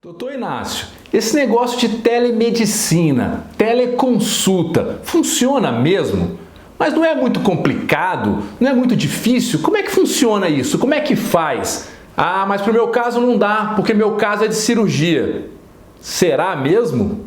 Doutor Inácio, esse negócio de telemedicina, teleconsulta, funciona mesmo? Mas não é muito complicado? Não é muito difícil? Como é que funciona isso? Como é que faz? Ah, mas para o meu caso não dá, porque meu caso é de cirurgia. Será mesmo?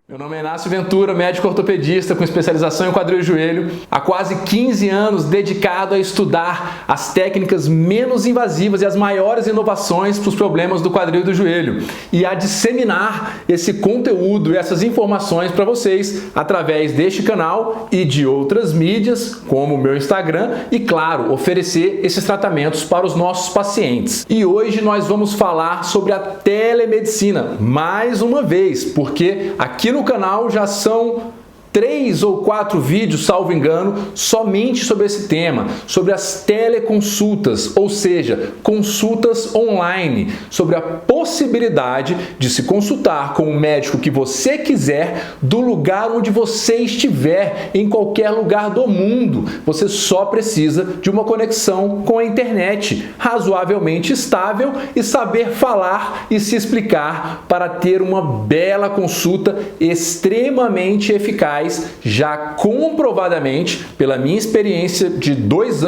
Meu nome é Inácio Ventura, médico ortopedista com especialização em quadril e joelho, há quase 15 anos dedicado a estudar as técnicas menos invasivas e as maiores inovações para os problemas do quadril e do joelho e a disseminar esse conteúdo e essas informações para vocês através deste canal e de outras mídias, como o meu Instagram e, claro, oferecer esses tratamentos para os nossos pacientes. E hoje nós vamos falar sobre a telemedicina, mais uma vez, porque aqui no canal já são 3 ou 4 vídeos, salvo engano, somente sobre esse tema, sobre as teleconsultas, ou seja, consultas online, sobre a possibilidade de se consultar com o médico que você quiser, do lugar onde você estiver, em qualquer lugar do mundo. Você só precisa de uma conexão com a internet razoavelmente estável e saber falar e se explicar para ter uma bela consulta extremamente eficaz, já comprovadamente pela minha experiência de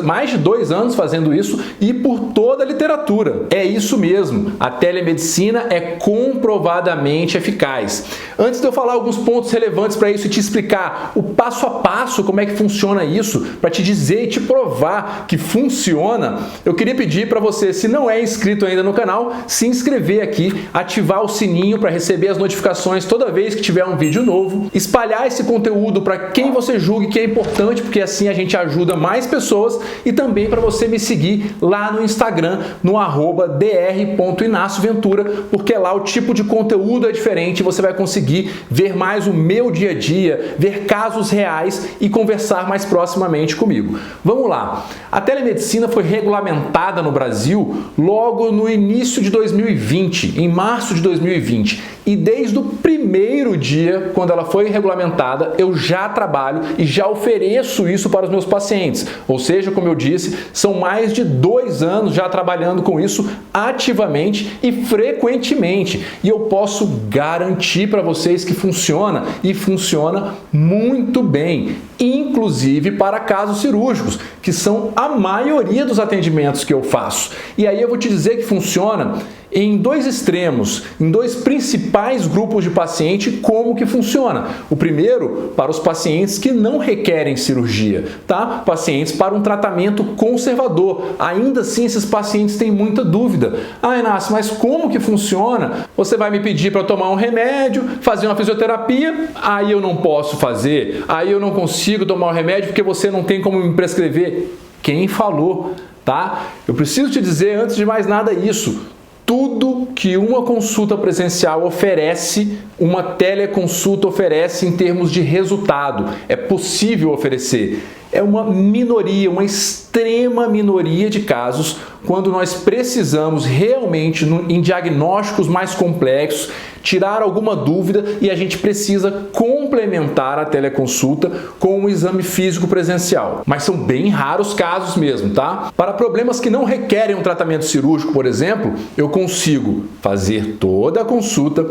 mais de 2 anos fazendo isso e por toda a literatura. É isso mesmo, a telemedicina é comprovadamente eficaz. Antes de eu falar alguns pontos relevantes para isso e te explicar o passo a passo como é que funciona isso, para te dizer e te provar que funciona, eu queria pedir para você, se não é inscrito ainda no canal, se inscrever aqui, ativar o sininho para receber as notificações toda vez que tiver um vídeo novo, espalhar esse conteúdo para quem você julgue que é importante, porque assim a gente ajuda mais pessoas, e também para você me seguir lá no Instagram, no @dr.inacioventura, porque lá o tipo de conteúdo é diferente, você vai conseguir ver mais o meu dia a dia, ver casos reais e conversar mais proximamente comigo. Vamos lá. A telemedicina foi regulamentada no Brasil logo no início de 2020, em março de 2020, e desde o primeiro dia, quando ela foi regulamentada, eu já trabalho e já ofereço isso para os meus pacientes. Ou seja, como eu disse, são mais de 2 anos já trabalhando com isso ativamente e frequentemente. E eu posso garantir para vocês que funciona e funciona muito bem, inclusive para casos cirúrgicos, que são a maioria dos atendimentos que eu faço. E aí eu vou te dizer que funciona em 2 extremos, em 2 principais grupos de paciente. Como que funciona? O primeiro, para os pacientes que não requerem cirurgia, tá? Pacientes para um tratamento conservador. Ainda assim, esses pacientes têm muita dúvida. Ah, Inácio, mas como que funciona? Você vai me pedir para tomar um remédio, fazer uma fisioterapia, aí eu não posso fazer, aí eu não consigo tomar o remédio porque você não tem como me prescrever. Quem falou, tá? Eu preciso te dizer, antes de mais nada, isso. Tudo que uma consulta presencial oferece, uma teleconsulta oferece em termos de resultado. É possível oferecer. É uma minoria, uma extrema minoria de casos, quando nós precisamos realmente, em diagnósticos mais complexos, tirar alguma dúvida e a gente precisa complementar a teleconsulta com um exame físico presencial. Mas são bem raros casos mesmo, tá? Para problemas que não requerem um tratamento cirúrgico, por exemplo, eu consigo fazer toda a consulta,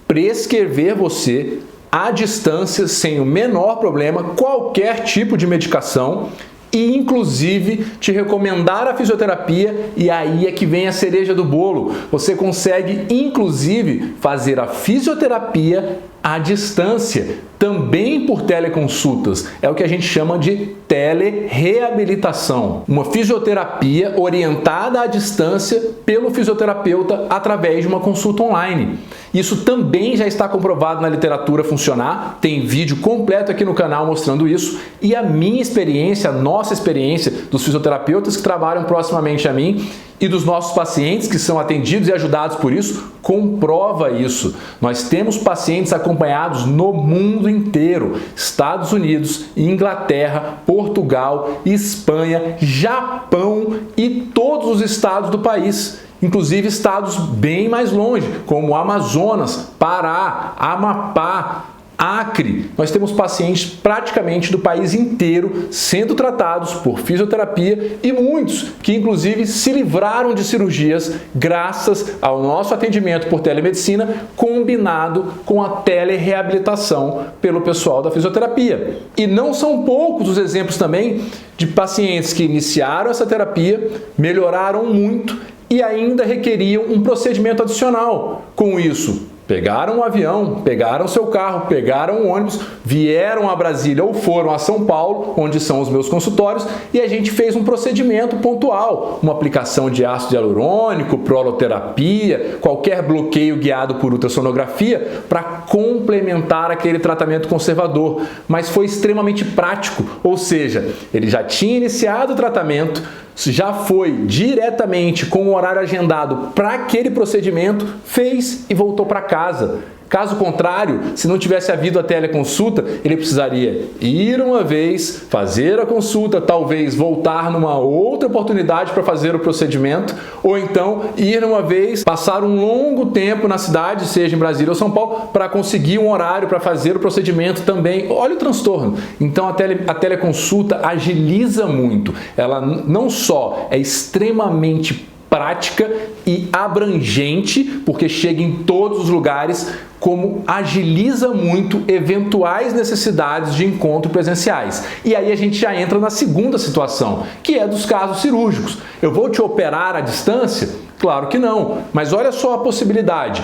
prescrever você à distância, sem o menor problema, qualquer tipo de medicação e, inclusive, te recomendar a fisioterapia, e aí é que vem a cereja do bolo. Você consegue, inclusive, fazer a fisioterapia à distância, também por teleconsultas. É o que a gente chama de telereabilitação. Uma fisioterapia orientada à distância pelo fisioterapeuta através de uma consulta online. Isso também já está comprovado na literatura funcionar, tem vídeo completo aqui no canal mostrando isso, e a minha experiência, a nossa experiência dos fisioterapeutas que trabalham proximamente a mim e dos nossos pacientes que são atendidos e ajudados por isso, comprova isso. Nós temos pacientes acompanhados no mundo inteiro, Estados Unidos, Inglaterra, Portugal, Espanha, Japão e todos os estados do país. Inclusive estados bem mais longe, como Amazonas, Pará, Amapá, Acre, nós temos pacientes praticamente do país inteiro sendo tratados por fisioterapia e muitos que inclusive se livraram de cirurgias graças ao nosso atendimento por telemedicina combinado com a telereabilitação pelo pessoal da fisioterapia. E não são poucos os exemplos também de pacientes que iniciaram essa terapia, melhoraram muito e ainda requeriam um procedimento adicional. Com isso, pegaram um avião, pegaram seu carro, pegaram um ônibus, vieram a Brasília ou foram a São Paulo, onde são os meus consultórios, e a gente fez um procedimento pontual, uma aplicação de ácido hialurônico, proloterapia, qualquer bloqueio guiado por ultrassonografia para complementar aquele tratamento conservador, mas foi extremamente prático, ou seja, ele já tinha iniciado o tratamento, já foi diretamente com o horário agendado para aquele procedimento, fez e voltou para casa. Caso contrário, se não tivesse havido a teleconsulta, ele precisaria ir uma vez, fazer a consulta, talvez voltar numa outra oportunidade para fazer o procedimento, ou então ir uma vez, passar um longo tempo na cidade, seja em Brasília ou São Paulo, para conseguir um horário para fazer o procedimento também. Olha o transtorno. Então a teleconsulta agiliza muito. Ela não só é extremamente prática e abrangente, porque chega em todos os lugares, como agiliza muito eventuais necessidades de encontro presenciais. E aí a gente já entra na segunda situação, que é dos casos cirúrgicos. Eu vou te operar à distância? Claro que não, mas olha só a possibilidade.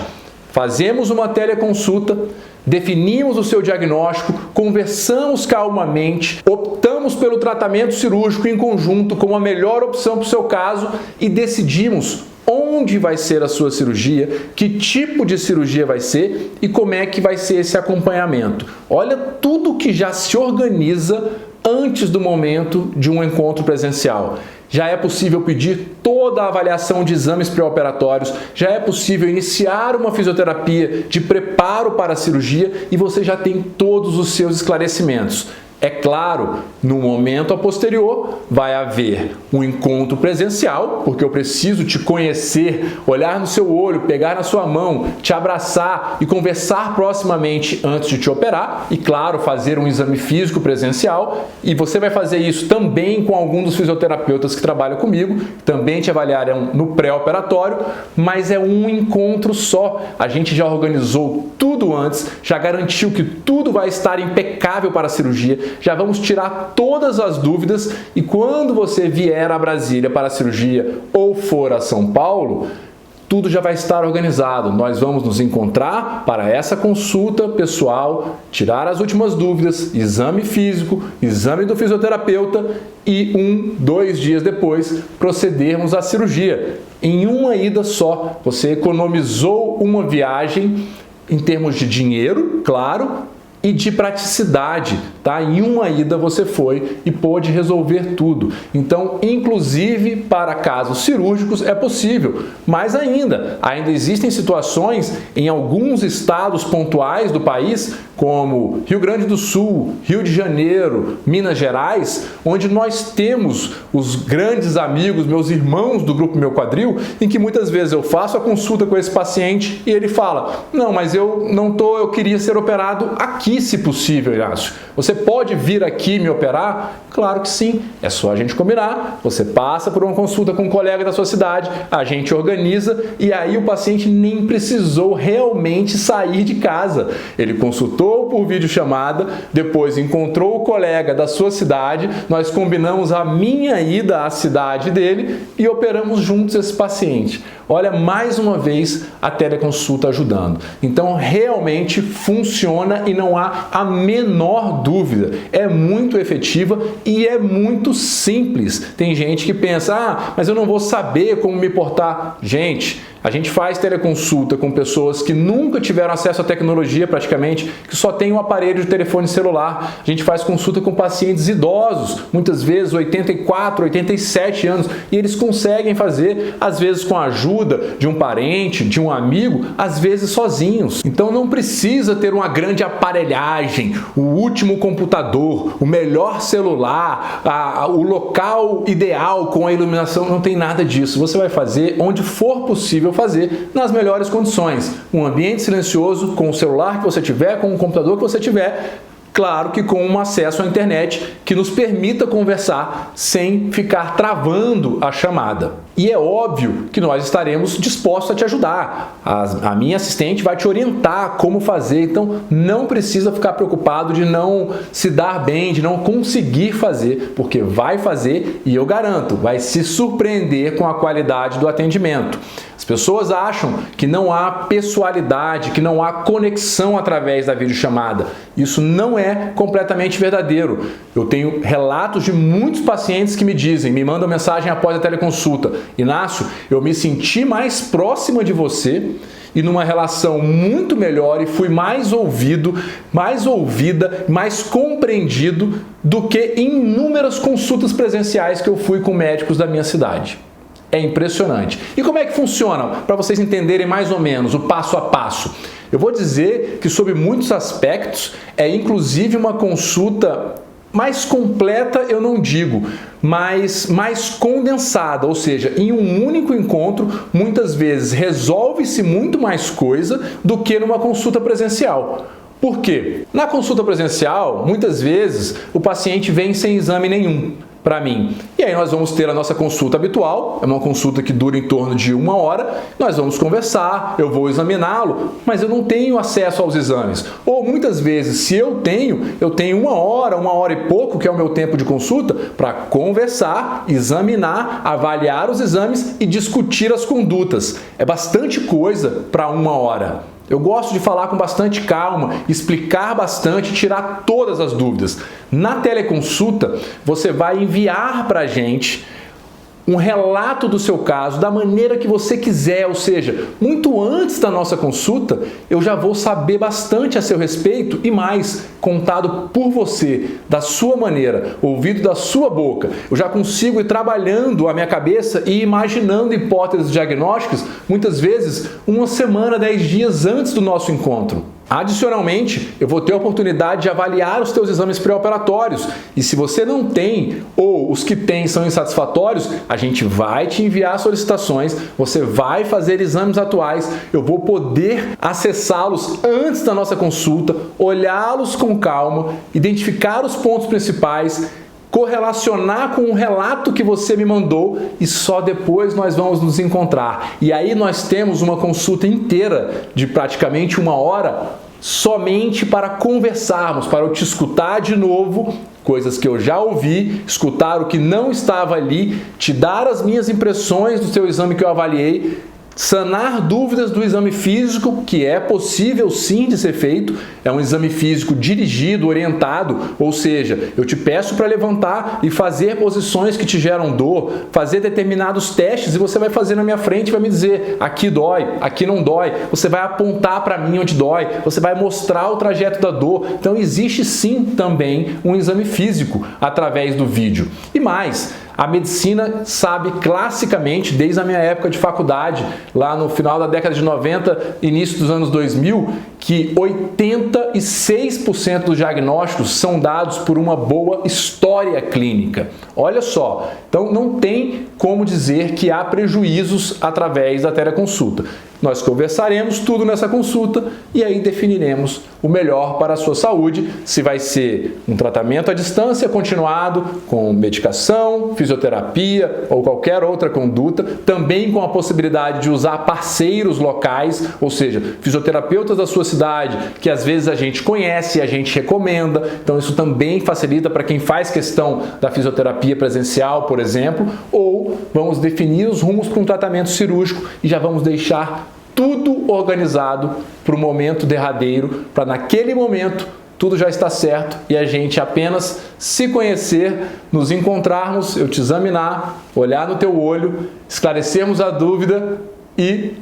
Fazemos uma teleconsulta, definimos o seu diagnóstico, conversamos calmamente, optamos pelo tratamento cirúrgico em conjunto como a melhor opção para o seu caso e decidimos onde vai ser a sua cirurgia, que tipo de cirurgia vai ser e como é que vai ser esse acompanhamento. Olha tudo que já se organiza antes do momento de um encontro presencial. Já é possível pedir toda a avaliação de exames pré-operatórios, já é possível iniciar uma fisioterapia de preparo para a cirurgia e você já tem todos os seus esclarecimentos. É claro, no momento a posterior vai haver um encontro presencial, porque eu preciso te conhecer, olhar no seu olho, pegar na sua mão, te abraçar e conversar proximamente antes de te operar e, claro, fazer um exame físico presencial. E você vai fazer isso também com algum dos fisioterapeutas que trabalham comigo, também te avaliarão no pré-operatório, mas é um encontro só. A gente já organizou tudo antes, já garantiu que tudo vai estar impecável para a cirurgia, já vamos tirar todas as dúvidas e quando você vier a Brasília para a cirurgia ou for a São Paulo, tudo já vai estar organizado. Nós vamos nos encontrar para essa consulta pessoal, tirar as últimas dúvidas, exame físico, exame do fisioterapeuta e 2 dias depois procedermos à cirurgia. Em uma ida só, você economizou uma viagem em termos de dinheiro, claro, e de praticidade, tá? Em uma ida você foi e pôde resolver tudo. Então, inclusive para casos cirúrgicos é possível, mas ainda existem situações em alguns estados pontuais do país, como Rio Grande do Sul, Rio de Janeiro, Minas Gerais, onde nós temos os grandes amigos, meus irmãos do Grupo Meu Quadril, em que muitas vezes eu faço a consulta com esse paciente e ele fala: não, mas eu queria ser operado aqui, se possível, Inácio. Você pode vir aqui me operar? Claro que sim, é só a gente combinar. Você passa por uma consulta com um colega da sua cidade, a gente organiza e aí o paciente nem precisou realmente sair de casa. Ele consultou por videochamada, depois encontrou o colega da sua cidade, nós combinamos a minha ida à cidade dele e operamos juntos esse paciente. Olha, mais uma vez a teleconsulta ajudando. Então, realmente funciona e não há a menor dúvida. É muito efetiva e é muito simples. Tem gente que pensa: mas eu não vou saber como me portar. Gente, a gente faz teleconsulta com pessoas que nunca tiveram acesso à tecnologia praticamente, que só tem um aparelho de telefone celular. A gente faz consulta com pacientes idosos, muitas vezes 84, 87 anos, e eles conseguem fazer, às vezes com a ajuda de um parente, de um amigo, às vezes sozinhos. Então não precisa ter uma grande aparelhagem, o último computador, o melhor celular, o local ideal com a iluminação, não tem nada disso. Você vai fazer onde for possível possível fazer nas melhores condições. Um ambiente silencioso, com o celular que você tiver, com o computador que você tiver, claro que com um acesso à internet que nos permita conversar sem ficar travando a chamada. E é óbvio que nós estaremos dispostos a te ajudar. A minha assistente vai te orientar como fazer, então não precisa ficar preocupado de não se dar bem, de não conseguir fazer, porque vai fazer e eu garanto, vai se surpreender com a qualidade do atendimento. As pessoas acham que não há pessoalidade, que não há conexão através da videochamada. Isso não é completamente verdadeiro. Eu tenho relatos de muitos pacientes que me mandam mensagem após a teleconsulta: Inácio, eu me senti mais próxima de você e numa relação muito melhor e fui mais ouvido, mais ouvida, mais compreendido do que em inúmeras consultas presenciais que eu fui com médicos da minha cidade. É impressionante. E como é que funciona? Para vocês entenderem mais ou menos o passo a passo. Eu vou dizer que, sob muitos aspectos, é inclusive uma consulta mais completa, eu não digo, mas mais condensada, ou seja, em um único encontro, muitas vezes resolve-se muito mais coisa do que numa consulta presencial. Por quê? Na consulta presencial, muitas vezes, o paciente vem sem exame nenhum para mim. E aí nós vamos ter a nossa consulta habitual, é uma consulta que dura em torno de 1 hora, nós vamos conversar, eu vou examiná-lo, mas eu não tenho acesso aos exames. Ou muitas vezes, se eu tenho 1 hora e pouco, que é o meu tempo de consulta, para conversar, examinar, avaliar os exames e discutir as condutas. É bastante coisa para 1 hora. Eu gosto de falar com bastante calma, explicar bastante, tirar todas as dúvidas. Na teleconsulta, você vai enviar para a gente um relato do seu caso, da maneira que você quiser, ou seja, muito antes da nossa consulta, eu já vou saber bastante a seu respeito e mais, contado por você, da sua maneira, ouvido da sua boca. Eu já consigo ir trabalhando a minha cabeça e imaginando hipóteses diagnósticas, muitas vezes 1 semana, 10 dias antes do nosso encontro. Adicionalmente, eu vou ter a oportunidade de avaliar os teus exames pré-operatórios e se você não tem ou os que tem são insatisfatórios, a gente vai te enviar solicitações, você vai fazer exames atuais, eu vou poder acessá-los antes da nossa consulta, olhá-los com calma, identificar os pontos principais, correlacionar com o relato que você me mandou e só depois nós vamos nos encontrar. E aí nós temos uma consulta inteira de praticamente 1 hora somente para conversarmos, para eu te escutar de novo, coisas que eu já ouvi, escutar o que não estava ali, te dar as minhas impressões do seu exame que eu avaliei, sanar dúvidas do exame físico, que é possível sim de ser feito, é um exame físico dirigido, orientado, ou seja, eu te peço para levantar e fazer posições que te geram dor, fazer determinados testes e você vai fazer na minha frente e vai me dizer, aqui dói, aqui não dói, você vai apontar para mim onde dói, você vai mostrar o trajeto da dor, então existe sim também um exame físico através do vídeo. E mais, a medicina sabe classicamente, desde a minha época de faculdade, lá no final da década de 90, início dos anos 2000, que 86% dos diagnósticos são dados por uma boa história clínica. Olha só, então não tem como dizer que há prejuízos através da teleconsulta. Nós conversaremos tudo nessa consulta e aí definiremos o melhor para a sua saúde, se vai ser um tratamento à distância continuado, com medicação, fisioterapia ou qualquer outra conduta, também com a possibilidade de usar parceiros locais, ou seja, fisioterapeutas da sua cidade, que às vezes a gente conhece e a gente recomenda, então isso também facilita para quem faz questão da fisioterapia presencial, por exemplo, ou vamos definir os rumos para um tratamento cirúrgico e já vamos deixar tudo organizado para o momento derradeiro, para naquele momento tudo já está certo e a gente apenas se conhecer, nos encontrarmos, eu te examinar, olhar no teu olho, esclarecermos a dúvida e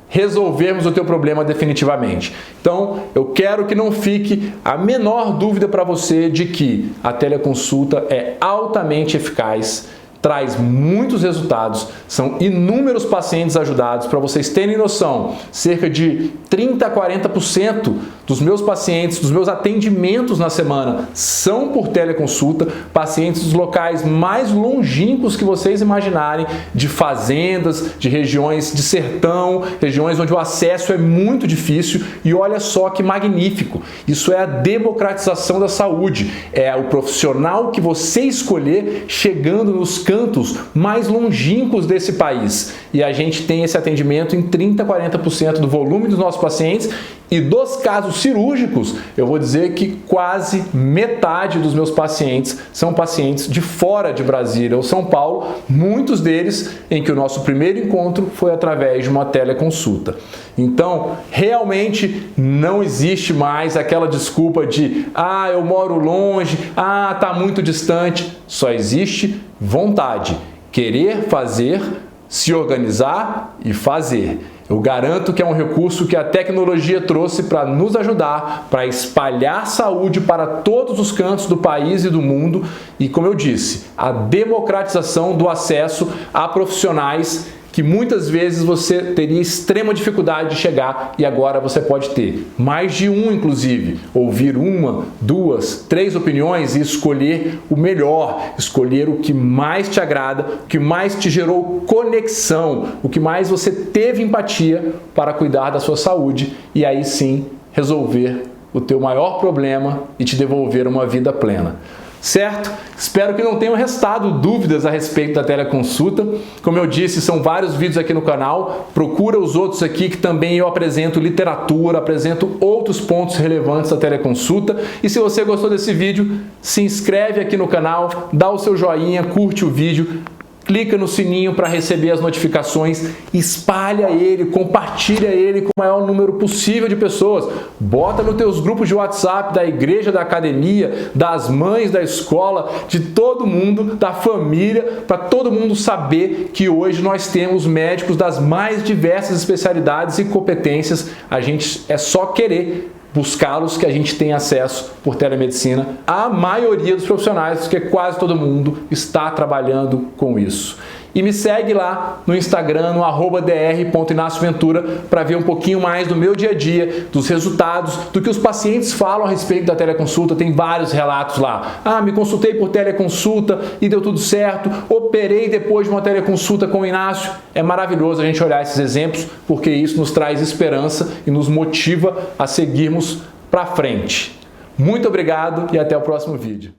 resolvermos o teu problema definitivamente. Então, eu quero que não fique a menor dúvida para você de que a teleconsulta é altamente eficaz, traz muitos resultados, são inúmeros pacientes ajudados. Para vocês terem noção, cerca de 30 a 40% dos meus pacientes, dos meus atendimentos na semana são por teleconsulta, pacientes dos locais mais longínquos que vocês imaginarem, de fazendas, de regiões de sertão, regiões onde o acesso é muito difícil. E olha só que magnífico, isso é a democratização da saúde, é o profissional que você escolher chegando nos cantos mais longínquos desse país. E a gente tem esse atendimento em 30 a 40% do volume dos nossos pacientes. E dos casos cirúrgicos, eu vou dizer que quase metade dos meus pacientes são pacientes de fora de Brasília ou São Paulo, muitos deles em que o nosso primeiro encontro foi através de uma teleconsulta. Então, realmente não existe mais aquela desculpa de eu moro longe, tá muito distante. Só existe vontade, querer fazer, se organizar e fazer. Eu garanto que é um recurso que a tecnologia trouxe para nos ajudar, para espalhar saúde para todos os cantos do país e do mundo e, como eu disse, a democratização do acesso a profissionais que muitas vezes você teria extrema dificuldade de chegar e agora você pode ter mais de um, inclusive, ouvir uma, duas, três opiniões e escolher o melhor, escolher o que mais te agrada, o que mais te gerou conexão, o que mais você teve empatia para cuidar da sua saúde e aí sim resolver o teu maior problema e te devolver uma vida plena. Certo? Espero que não tenham restado dúvidas a respeito da teleconsulta. Como eu disse, são vários vídeos aqui no canal. Procura os outros aqui que também eu apresento literatura, apresento outros pontos relevantes da teleconsulta. E se você gostou desse vídeo, se inscreve aqui no canal, dá o seu joinha, curte o vídeo. Clica no sininho para receber as notificações, espalha ele, compartilha ele com o maior número possível de pessoas. Bota nos teus grupos de WhatsApp da igreja, da academia, das mães da escola, de todo mundo, da família, para todo mundo saber que hoje nós temos médicos das mais diversas especialidades e competências. A gente é só querer buscá-los que a gente tem acesso por telemedicina. A maioria dos profissionais, porque quase todo mundo está trabalhando com isso. E me segue lá no Instagram, no @dr.inacioventura, para ver um pouquinho mais do meu dia a dia, dos resultados, do que os pacientes falam a respeito da teleconsulta. Tem vários relatos lá. Me consultei por teleconsulta e deu tudo certo. Operei depois de uma teleconsulta com o Inácio. É maravilhoso a gente olhar esses exemplos, porque isso nos traz esperança e nos motiva a seguirmos para frente. Muito obrigado e até o próximo vídeo.